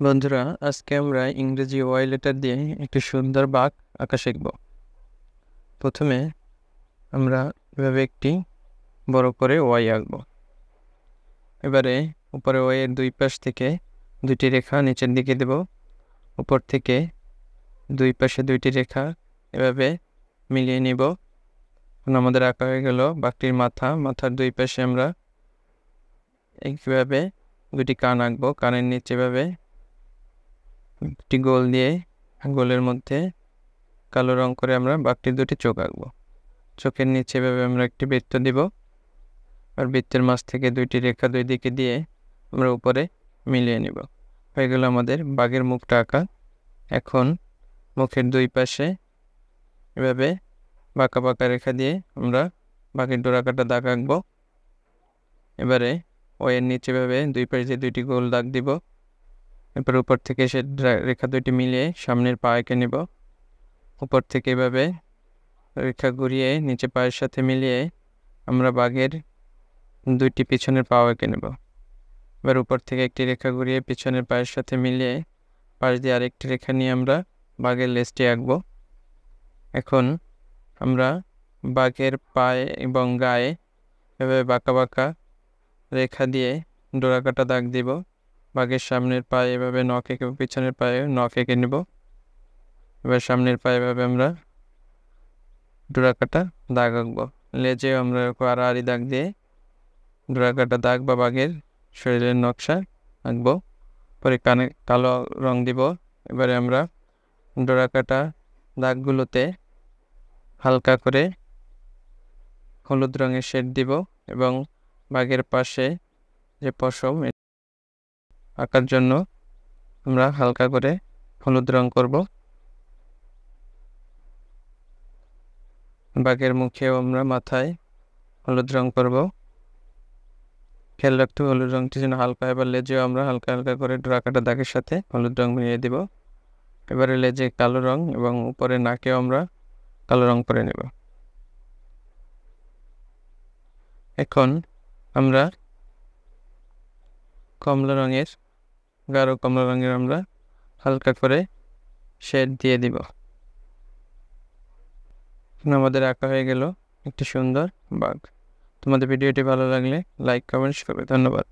বন্ধুরা, আজকে আমরা ইংরেজি ওয়াই লেটার দিয়ে একটি সুন্দর বাঁক আঁকা শিখব। প্রথমে আমরা এভাবে একটি বড় করে ওয়াই আঁকব। এবারে উপরে ওয়াই এর দুই পাশ থেকে দুইটি রেখা নিচের দিকে দেব। উপর থেকে দুই পাশে দুইটি রেখা এভাবে মিলিয়ে নিব। আমাদের আঁকা হয়ে গেল বাঁকটির মাথার দুই পাশে আমরা এইভাবে দুটি কান আঁকবো। কানের নিচে এভাবে একটি গোল দিয়ে গোলের মধ্যে কালো রং করে আমরা বাঁকটির দুটি চোখ আঁকবো। চোখের নিচে এভাবে আমরা একটি বৃত্ত দিব, আর বৃত্তের মাঝ থেকে দুইটি রেখা দুই দিকে দিয়ে আমরা উপরে মিলিয়ে নিব। হয়ে গেল আমাদের বাঘের মুখটা আঁকা। এখন মুখের দুই পাশে এভাবে বাঁকা বাঁকা রেখা দিয়ে আমরা বাঘের ডোরাকাটা দাগ আঁকবো। এবারে ওয়ের নিচে এভাবে দুই পাশে দুইটি গোল দাগ দিব। এরপর উপর থেকে সে রেখা দুইটি মিলিয়ে সামনের পা এঁকে নেব। উপর থেকে এভাবে রেখা ঘুরিয়ে নিচে পায়ের সাথে মিলিয়ে আমরা বাঘের দুইটি পিছনের পা এঁকে নেব। এবার উপর থেকে একটি রেখা ঘুরিয়ে পিছনের পায়ের সাথে মিলিয়ে পাশ দিয়ে আরেকটি রেখা নিয়ে আমরা বাঘের লেজটি আঁকবো। এখন আমরা বাঘের পায়ে এবং গায়ে এভাবে বাঁকা বাঁকা রেখা দিয়ে ডোরাকাটা দাগ দিব। বাঘের সামনের পায়ে এভাবে নখ এঁকে, পিছনের পায়ে নখ এঁকে নেব। এবার সামনের পায়ে এভাবে আমরা ডোরাকাটা দাগ আঁকবো। লেজে আমরা আড়াআড়ি দাগ দিয়ে ডোরাকাটা দাগ বা বাঘের শরীরের নকশা আঁকবো। পরে কানে কালো রং দিব। এবারে আমরা ডোরাকাটা দাগগুলোতে হালকা করে হলুদ রঙের শেড দিব এবং বাঘের পাশে যে পশম আঁকার জন্য আমরা হালকা করে হলুদ রং করব। বাঘের মুখেও আমরা মাথায় হলুদ রং করব। খেয়াল রাখতে হলুদ রংটি যেন হালকা, এবার লেজেও আমরা হালকা হালকা করে ডোরাকাটা দাগের সাথে হলুদ রং মিলিয়ে দিব। এবারে লেজে কালো রং এবং উপরে নাকেও আমরা কালো রং করে নেব। এখন আমরা গাঢ় কমলা রঙের আমরা হালকা করে শেড দিয়ে দিব। আমাদের আঁকা হয়ে গেল একটি সুন্দর বাঘ। তোমাদের ভিডিওটি ভালো লাগলে লাইক, কমেন্টস করবে। ধন্যবাদ।